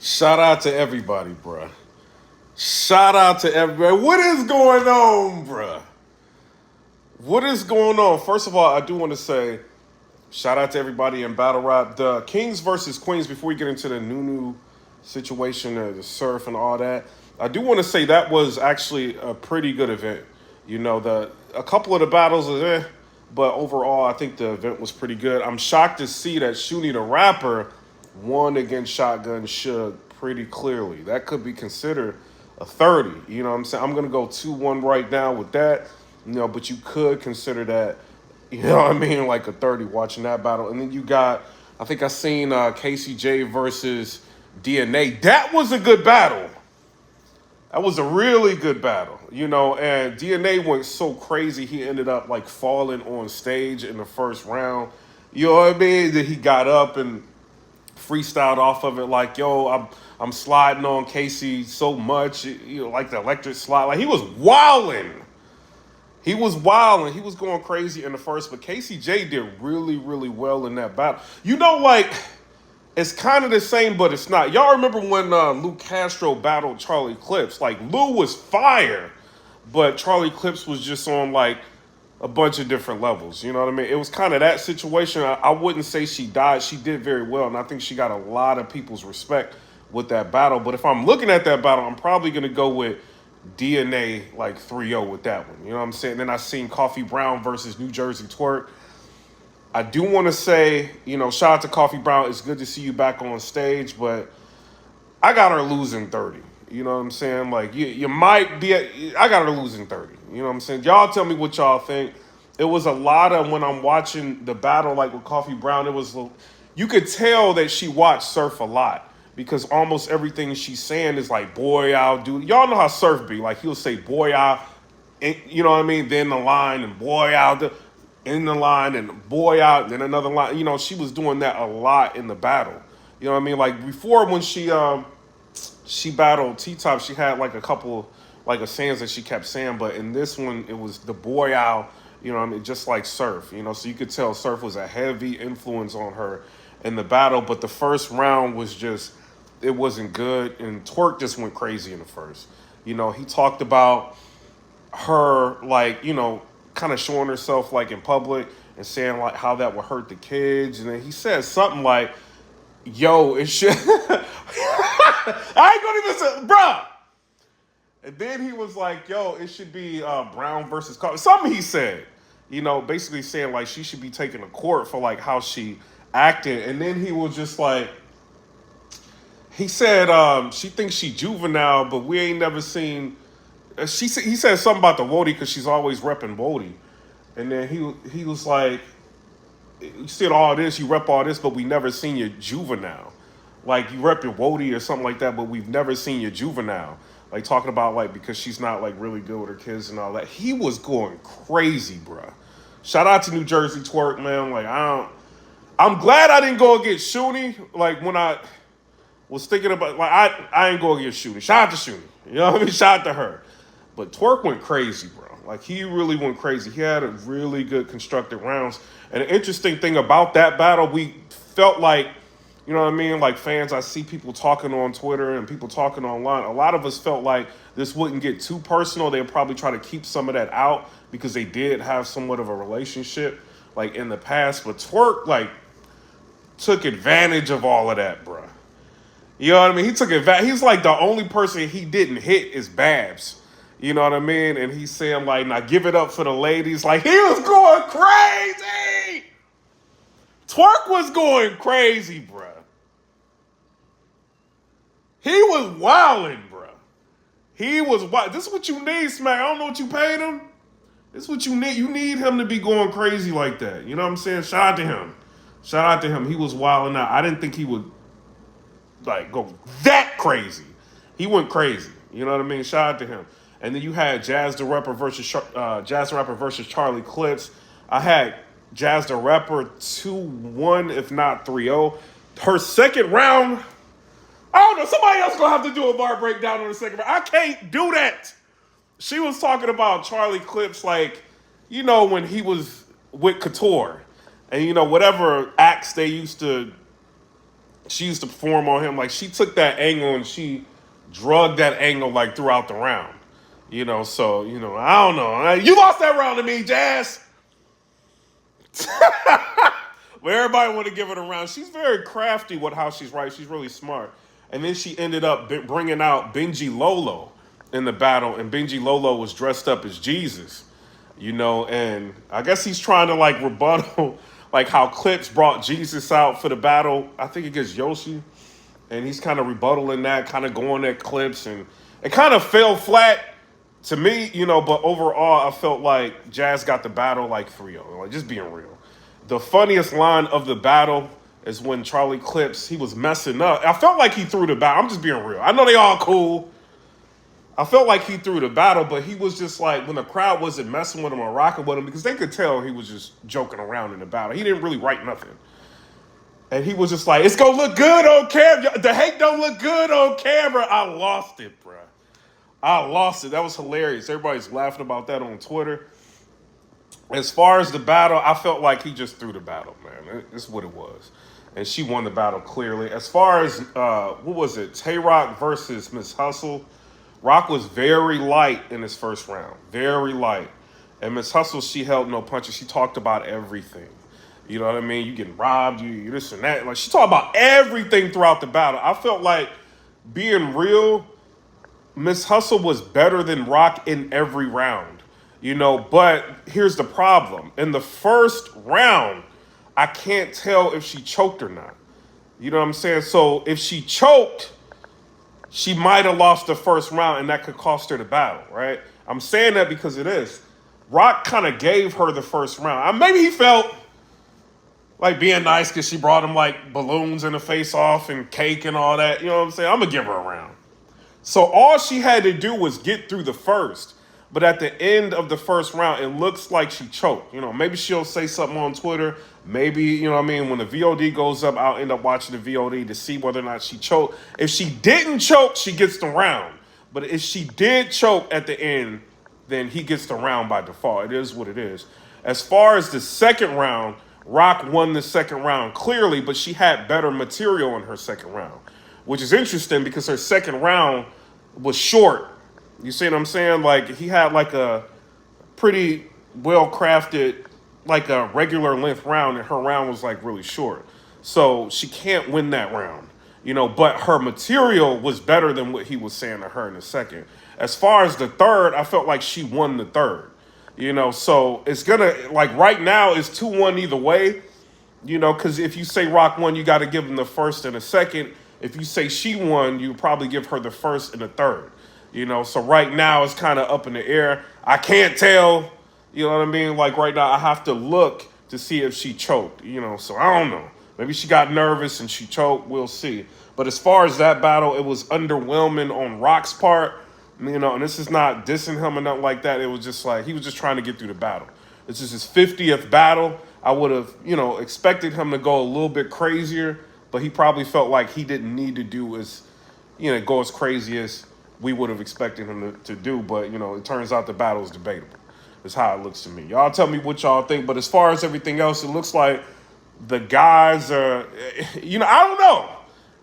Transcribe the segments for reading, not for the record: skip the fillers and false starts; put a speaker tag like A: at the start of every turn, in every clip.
A: Shout out to everybody, bruh. Shout out to everybody. What is going on, bruh? What is going on? First of all, I do want to say shout out to everybody in Battle Rap. The Kings versus Queens, before we get into the Nunu situation, the surf and all that, I do want to say that was actually a pretty good event. A couple of the battles are but overall, I think the event was pretty good. I'm shocked to see that Shuni the rapper won against Shotgun Suge pretty clearly. That could be considered a 30. You know what I'm saying? I'm going to go 2-1 right now with that. But you could consider that, what I mean, like a 30 watching that battle. And then you got, I think I seen KCJ versus DNA. That was a good battle. That was a really good battle, and DNA went so crazy he ended up like falling on stage in the first round. You know what I mean? That he got up and freestyled off of it like, yo, I'm sliding on Casey so much, like the electric slide. Like he was wilding. He was wilding. He was going crazy in the first, but KCJ did really, really well in that battle. Like it's kind of the same, but it's not. Y'all remember when Lou Castro battled Charlie Clips? Like, Lou was fire, but Charlie Clips was just on, like, a bunch of different levels. You know what I mean? It was kind of that situation. I wouldn't say she died. She did very well, and I think she got a lot of people's respect with that battle. But if I'm looking at that battle, I'm probably going to go with DNA, like, 3-0 with that one. You know what I'm saying? Then I seen Coffee Brown versus New Jersey Twerk. I do want to say, shout out to Coffee Brown. It's good to see you back on stage, but I got her losing 30. You know what I'm saying? Like, you might be, I got her losing 30. You know what I'm saying? Y'all tell me what y'all think. It was a lot of, when I'm watching the battle, like with Coffee Brown, you could tell that she watched Surf a lot because almost everything she's saying is like, boy, I'll do. Y'all know how Surf be. Like, he'll say, boy, I'll, you know what I mean? Then the line, and boy, I'll do. In the line and boy out, and then another line. She was doing that a lot in the battle. You know what I mean? Like before, when she battled T-Top, she had like a couple like of sayings that she kept saying, but in this one, it was the boy out. You know what I mean? Just like Surf. So you could tell Surf was a heavy influence on her in the battle. But the first round was just, it wasn't good, and Twerk just went crazy in the first. He talked about her like kind of showing herself like in public and saying like how that would hurt the kids, and then he said something like, yo, it should I ain't gonna even say, bruh. And then he was like, yo, it should be Brown versus Carter. Something he said, basically saying like she should be taken to court for like how she acted. And then he was just like, he said she thinks she juvenile, but we ain't never seen. He said something about the Wody because she's always repping Wody. And then he was like, you said all this, you rep all this, but we never seen your juvenile. Like, you rep your Wody or something like that, but we've never seen your juvenile. Like, talking about, like, because she's not, like, really good with her kids and all that. He was going crazy, bruh. Shout out to New Jersey Twerk, man. Like, I'm glad I didn't go against Shuni. Like, when I was thinking about, like, I ain't go against Shuni. Shout out to Shuni. You know what I mean? Shout out to her. But Twerk went crazy, bro. Like, he really went crazy. He had a really good constructed rounds. And the interesting thing about that battle, we felt like, you know what I mean? Like, fans, I see people talking on Twitter and people talking online. A lot of us felt like this wouldn't get too personal. They'd probably try to keep some of that out because they did have somewhat of a relationship, like, in the past. But Twerk, like, took advantage of all of that, bro. You know what I mean? He took advantage. He's like the only person he didn't hit is Babs. You know what I mean? And he's saying, like, now give it up for the ladies. Like, he was going crazy. Twerk was going crazy, bruh. He was wilding, bruh. He was wild. This is what you need, Smack. I don't know what you paid him. This is what you need. You need him to be going crazy like that. You know what I'm saying? Shout out to him. Shout out to him. He was wilding out. I didn't think he would, like, go that crazy. He went crazy. You know what I mean? Shout out to him. And then you had Jazz the Rapper versus Charlie Clips. I had Jazz the Rapper 2-1, if not 3-0. Her second round, I don't know. Somebody else gonna have to do a bar breakdown on the second round. I can't do that. She was talking about Charlie Clips, like, when he was with Couture, and whatever acts they used to she used to perform on him. Like, she took that angle and she drugged that angle like throughout the round. So I don't know. You lost that round to me, Jazz. But everybody want to give it a round. She's very crafty with how she's right. She's really smart. And then she ended up bringing out Benji Lolo in the battle, and Benji Lolo was dressed up as Jesus. And I guess he's trying to like rebuttal like how Clips brought Jesus out for the battle, I think against Yoshi, and he's kind of rebuttaling that, kind of going at Clips, and it kind of fell flat to me, but overall I felt like Jazz got the battle like 3-0, like just being real. The funniest line of the battle is when Charlie Clips, he was messing up. I felt like he threw the battle. I'm just being real. I know they all cool. I felt like he threw the battle, but he was just like, when the crowd wasn't messing with him or rocking with him, because they could tell he was just joking around in the battle. He didn't really write nothing. And he was just like, it's going to look good on camera. The hate don't look good on camera. I lost it, bro. I lost it. That was hilarious. Everybody's laughing about that on Twitter. As far as the battle, I felt like he just threw the battle, man. That's what it was. And she won the battle clearly. As far as, what was it? Tay-Rock versus Miss Hustle. Rock was very light in his first round. Very light. And Miss Hustle, she held no punches. She talked about everything. You know what I mean? You getting robbed, you this and that. Like, she talked about everything throughout the battle. I felt like, being real, Miss Hustle was better than Rock in every round. But here's the problem. In the first round, I can't tell if she choked or not. You know what I'm saying? So if she choked, she might have lost the first round, and that could cost her the battle, right? I'm saying that because it is. Rock kind of gave her the first round. Maybe he felt like being nice because she brought him like balloons in the face-off and cake and all that. You know what I'm saying? I'm going to give her a round. So all she had to do was get through the first. But at the end of the first round, it looks like she choked. Maybe she'll say something on Twitter. Maybe, when the VOD goes up, I'll end up watching the VOD to see whether or not she choked. If she didn't choke, she gets the round. But if she did choke at the end, then he gets the round by default. It is what it is. As far as the second round, Rock won the second round clearly, but she had better material in her second round, which is interesting because her second round was short. You see what I'm saying? Like, he had like a pretty well-crafted, like a regular length round, and her round was like really short. So she can't win that round, but her material was better than what he was saying to her in the second. As far as the third, I felt like she won the third, so it's gonna, like, right now it's 2-1 either way, because if you say Rock won, you got to give him the first and the second. If you say she won, you probably give her the first and the third. So right now it's kind of up in the air. I can't tell, you know what I mean? Like, right now I have to look to see if she choked, so I don't know. Maybe she got nervous and she choked. We'll see. But as far as that battle, it was underwhelming on Rock's part, and this is not dissing him or nothing like that. It was just like, he was just trying to get through the battle. This is his 50th battle. I would have, expected him to go a little bit crazier, but he probably felt like he didn't need to do go as crazy as we would have expected him to do, but, it turns out the battle is debatable. That's how it looks to me. Y'all tell me what y'all think, but as far as everything else, it looks like the guys are, I don't know.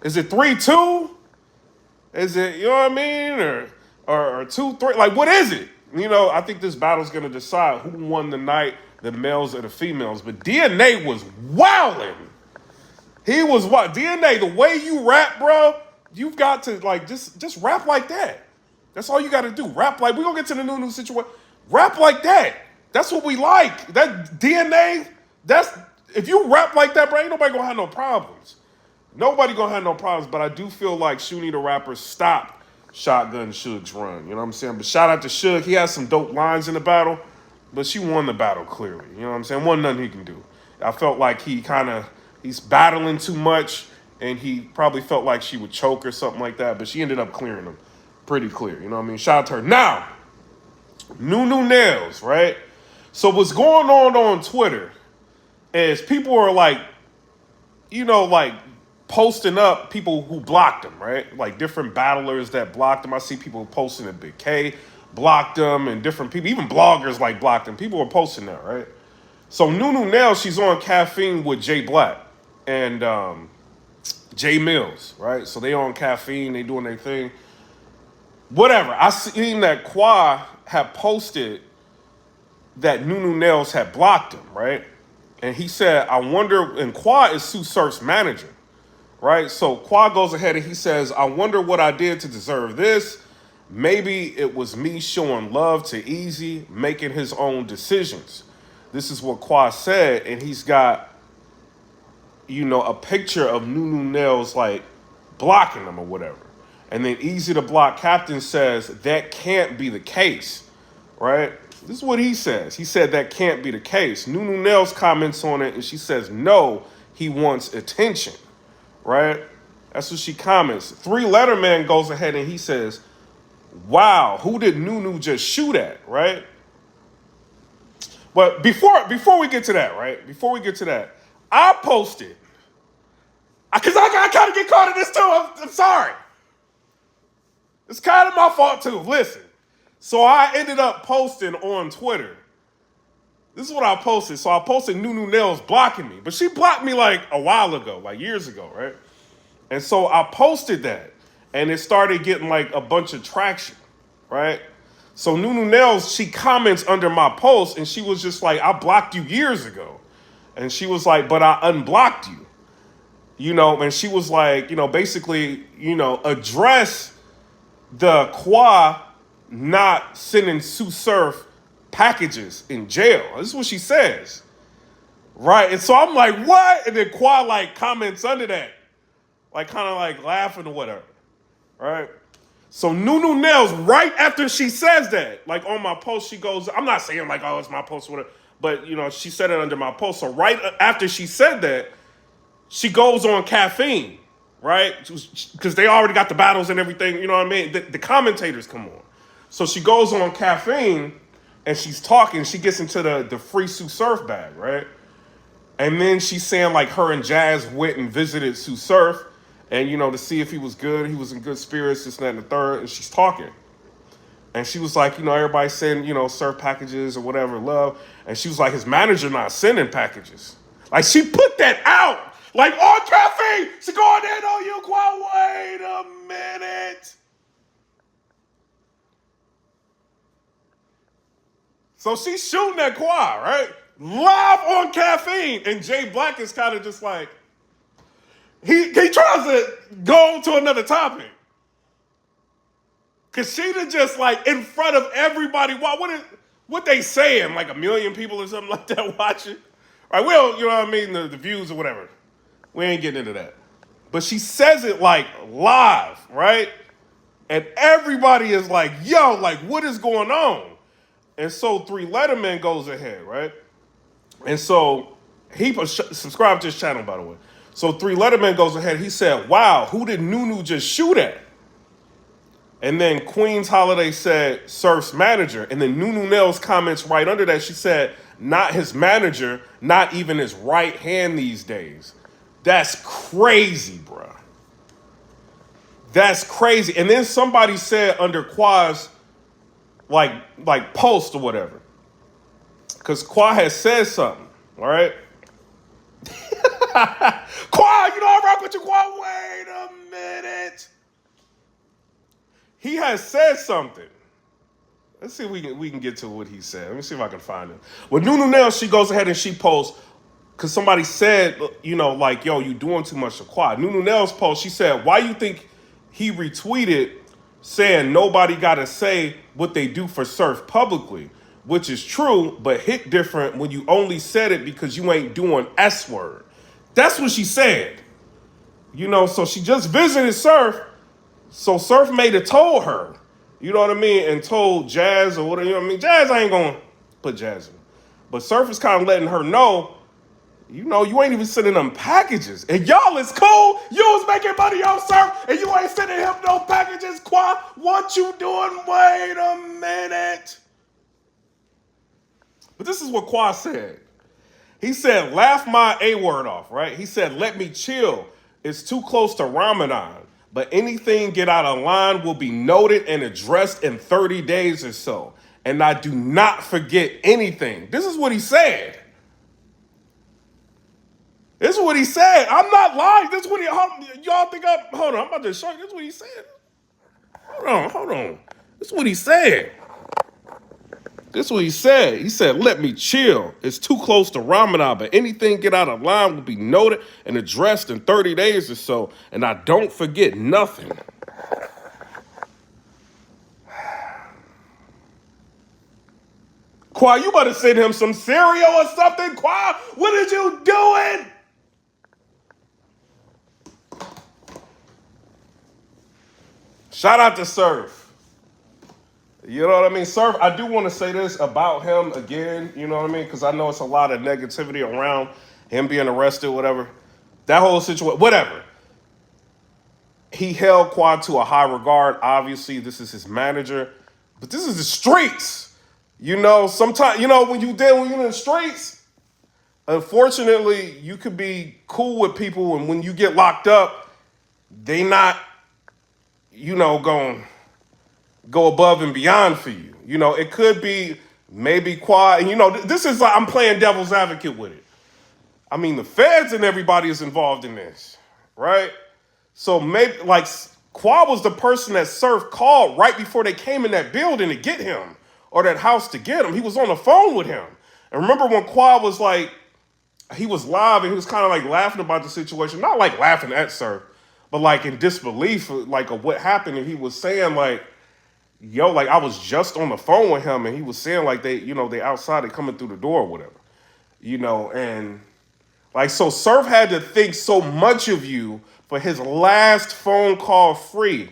A: Is it 3-2? Is it, you know what I mean? Or 2-3? Like, what is it? I think this battle's going to decide who won the night, the males or the females. But DNA was wilding. He was what? DNA, the way you rap, bro, you've got to, like, just rap like that. That's all you got to do. Rap like, we're going to get to the Nunu situation. Rap like that. That's what we like. That DNA, if you rap like that, bro, ain't nobody going to have no problems. Nobody going to have no problems, but I do feel like Shuni the rapper stopped Shotgun Suge's run. You know what I'm saying? But shout out to Suge. He has some dope lines in the battle, but she won the battle clearly. You know what I'm saying? Wasn't nothing he can do. I felt like he's battling too much, and he probably felt like she would choke or something like that, but she ended up clearing him pretty clear. You know what I mean? Shout out to her. Now, Nunu Nails, right? So what's going on Twitter is people are like, like posting up people who blocked him, right? Like different battlers that blocked him. I see people posting that Big K blocked him and different people, even bloggers like blocked him. People are posting that, right? So Nunu Nails, she's on Caffeine with Jay Black. And J Mills, right? So they on caffeine, they doing their thing. Whatever. I seen that Qua had posted that Nunu Nails had blocked him, right? And he said, I wonder, and Qua is Sue Surf's manager, right? So Qua goes ahead and he says, I wonder what I did to deserve this. Maybe it was me showing love to Easy, making his own decisions. This is what Qua said, and he's got, a picture of Nunu Nails like blocking him or whatever. And then Easy to Block Captain says, that can't be the case, right? This is what he says. He said that can't be the case. Nunu Nails comments on it, and she says, no, he wants attention, right? That's what she comments. Three Letter Man goes ahead and he says, wow, who did Nunu just shoot at, right? But before we get to that, right? Before we get to that, I posted, because I kind of get caught in this too. I'm sorry. It's kind of my fault too. Listen. So I ended up posting on Twitter. This is what I posted. So I posted Nunu Nails blocking me. But she blocked me like a while ago, like years ago, right? And so I posted that. And it started getting like a bunch of traction, right? So Nunu Nails, she comments under my post and she was just like, I blocked you years ago. And she was like, but I unblocked you. And she was like, basically, address the Qua not sending Sue Surf packages in jail. This is what she says. Right? And so I'm like, what? And then Qua like comments under that. Like kind of like laughing or whatever. Right? So Nunu Nails, right after she says that, like on my post, she goes, I'm not saying like, oh, it's my post or whatever. But, she said it under my post. So right after she said that, she goes on caffeine, right? Because they already got the battles and everything, you know what I mean? The commentators come on. So she goes on caffeine and she's talking. She gets into the free Sue Surf bag, right? And then she's saying like her and Jazz went and visited Sue Surf and, to see if he was good. He was in good spirits, this, and that, and the third. And she's talking. And she was like, everybody sending, surf packages or whatever, love. And she was like, his manager not sending packages. Like, she put that out. Like, on caffeine. She going in on you, Qua. Wait a minute. So she's shooting at Qua, right? Live on caffeine. And Jay Black is kind of just like, he tries to go to another topic. Because she done just like in front of everybody. What they saying? Like 1 million people or something like that watching? Right, well, you know what I mean? The views or whatever. We ain't getting into that. But she says it like live, right? And everybody is like, yo, like what is going on? And so Three Letterman goes ahead, right? And so he subscribed to his channel, by the way. So Three Letterman goes ahead. He said, wow, who did Nunu just shoot at? And then Queen's Holiday said, Surf's manager. And then Nunu Nails comments right under that. She said, not his manager, not even his right hand these days. That's crazy, bruh. That's crazy. And then somebody said under Qua's like post or whatever. Because Qua has said something, all right? Qua, I rock with you, Qua. Wait a minute. He has said something. Let's see if we can get to what he said. Let me see if I can find it. Well, Nunu Nails, she goes ahead and she posts, because somebody said, like, yo, you doing too much to Qua. Nunu Nails post, she said, why you think he retweeted saying nobody got to say what they do for Surf publicly, which is true, but hit different when you only said it because you ain't doing S word. That's what she said. So she just visited Surf. So Surf made it told her, you know what I mean? And told Jazz or whatever, you know what I mean? Jazz ain't going to put Jazz in. But Surf is kind of letting her know, you ain't even sending them packages. And y'all is cool. You was making money on Surf and you ain't sending him no packages. Qua, what you doing? Wait a minute. But this is what Qua said. He said, laugh my A word off, right? He said, let me chill. It's too close to Ramadan. But anything get out of line will be noted and addressed in 30 days or so. And I do not forget anything. This is what he said. This is what he said. I'm not lying. This is what y'all think hold on, I'm about to show you. This is what he said. Hold on. This is what he said. This is what he said. He said, let me chill. It's too close to Ramadan, but anything get out of line will be noted and addressed in 30 days or so, and I don't forget nothing. Qua, you better send him some cereal or something. Qua, what are you doing? Shout out to Surf. You know what I mean? Surf, I do want to say this about him again, you know what I mean? Because I know it's a lot of negativity around him being arrested, whatever. That whole situation, whatever. He held Quad to a high regard. Obviously, this is his manager. But this is the streets. You know, sometimes, you know, when you're in the streets, unfortunately, you could be cool with people, and when you get locked up, they not, you know, going go above and beyond for you. You know, it could be maybe Quad, and you know, this is like I'm playing devil's advocate with it. I mean, the feds and everybody is involved in this, right? So maybe like Quad was the person that Surf called right before they came in that building to get him or that house to get him. He was on the phone with him. And remember when Quad was like, he was live and he was kind of like laughing about the situation, not like laughing at Surf, but like in disbelief, like of what happened. And he was saying like, yo, like I was just on the phone with him and he was saying like they, you know, they outside, they coming through the door or whatever, you know, and like, so Surf had to think so much of you for his last phone call free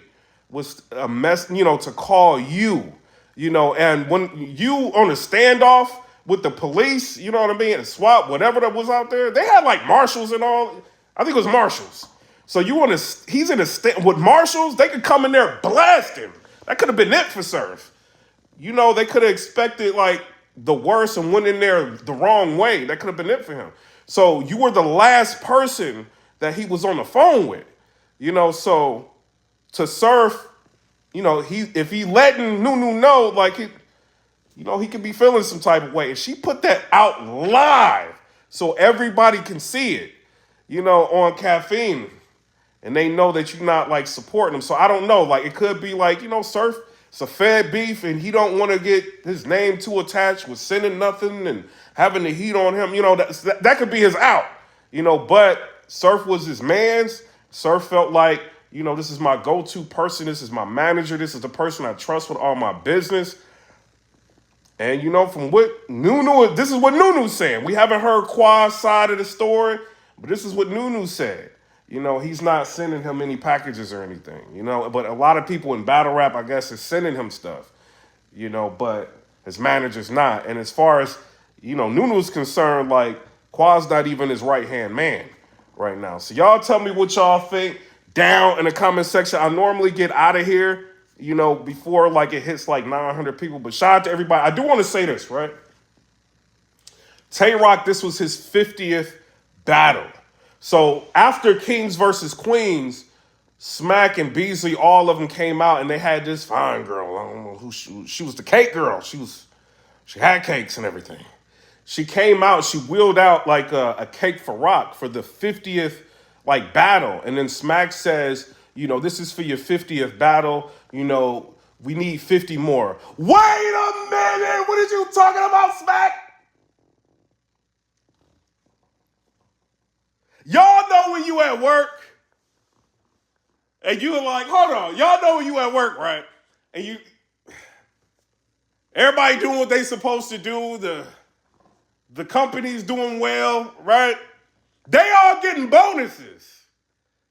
A: was a mess, you know, to call you, you know, and when you on a standoff with the police, you know what I mean, and SWAT, whatever that was out there, they had like marshals and all. I think it was marshals. So he's in a stand with marshals, they could come in there blast him. That could have been it for Surf. You know, they could have expected like the worst and went in there the wrong way. That could have been it for him. So you were the last person that he was on the phone with, you know. So to Surf, you know, if he letting Nunu know, like he, you know, he could be feeling some type of way, and she put that out live so everybody can see it, you know, on Caffeine, and they know that you're not like supporting him. So I don't know, like it could be like, you know, Surf, it's a Fed beef, and he don't want to get his name too attached with sending nothing and having the heat on him. You know, that could be his out. You know, but Surf was his man's. Surf felt like, you know, this is my go-to person. This is my manager. This is the person I trust with all my business. And, you know, from what Nunu, this is what Nunu's saying. We haven't heard Quad's side of the story, but this is what Nunu said. You know, he's not sending him any packages or anything, you know, but a lot of people in battle rap, I guess, is sending him stuff, you know, but his manager's not. And as far as, you know, Nunu's concerned, like, Quad's not even his right-hand man right now. So y'all tell me what y'all think down in the comment section. I normally get out of here, you know, before, like, it hits, like, 900 people. But shout out to everybody. I do want to say this, right? Tay-Rock, this was his 50th battle. So after Kings versus Queens, Smack and Beasley, all of them came out and they had this fine girl. I don't know who she was the cake girl. She had cakes and everything. She came out, she wheeled out like a cake for Rock for the 50th like battle. And then Smack says, you know, this is for your 50th battle. You know, we need 50 more. Wait a minute. What are you talking about, Smack? Y'all know when you at work and you like, hold on, y'all know when you at work, right? And everybody doing what they supposed to do, the company's doing well, right? They all getting bonuses.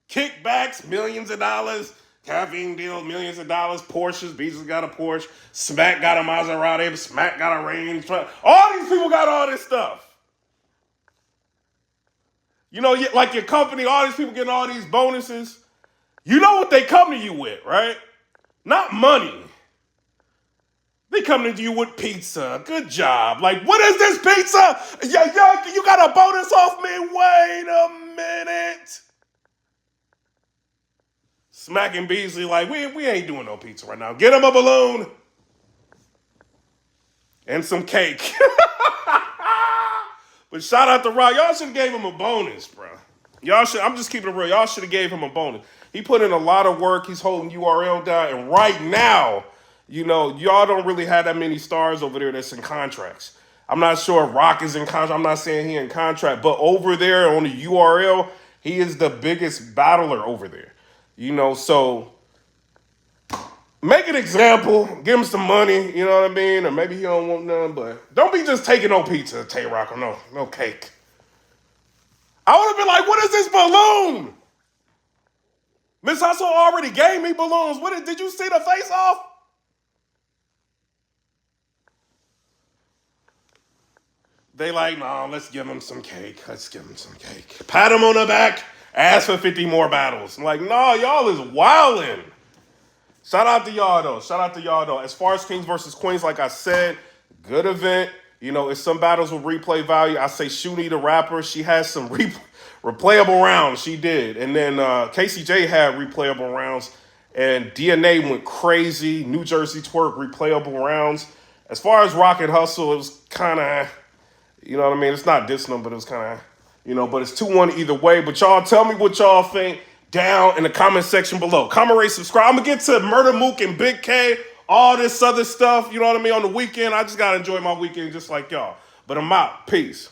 A: Kickbacks, millions of dollars, caffeine deals, millions of dollars, Porsches, Beasley got a Porsche, Smack got a Maserati, Smack got a Range. All these people got all this stuff. You know, like your company, all these people getting all these bonuses. You know what they come to you with, right? Not money. They come to you with pizza. Good job. Like, what is this pizza? You got a bonus off me? Wait a minute. Smack and Beasley like, we ain't doing no pizza right now. Get him a balloon. And some cake. But shout out to Rock. Y'all should have gave him a bonus, bro. Y'all should. I'm just keeping it real. Y'all should have gave him a bonus. He put in a lot of work. He's holding URL down, and right now, y'all don't really have that many stars over there that's in contracts. I'm not sure if Rock is in contract. I'm not saying he in contract, but over there on the URL, he is the biggest battler over there. So make an example, give him some money, you know what I mean? Or maybe he don't want none, but don't be just taking no pizza, Tay-Rock, or no cake. I would have been like, what is this balloon? Miss Hustle already gave me balloons. Did you see the face off? They like, no, let's give him some cake. Let's give him some cake. Pat him on the back, ask for 50 more battles. I'm like, no, y'all is wildin'. Shout out to y'all, though. As far as Kings versus Queens, like I said, good event. It's some battles with replay value. I say Shuni the rapper. She has some replayable rounds. She did. And then KCJ had replayable rounds. And DNA went crazy. New Jersey Twerk, replayable rounds. As far as Rock and Hustle, it was kind of, you know what I mean? It's not dissing them, but it was kind of, but it's 2-1 either way. But y'all tell me what y'all think down in the comment section below. Comment, rate, subscribe. I'm going to get to Murder Mook and Big K, all this other stuff, you know what I mean, on the weekend. I just got to enjoy my weekend just like y'all. But I'm out. Peace.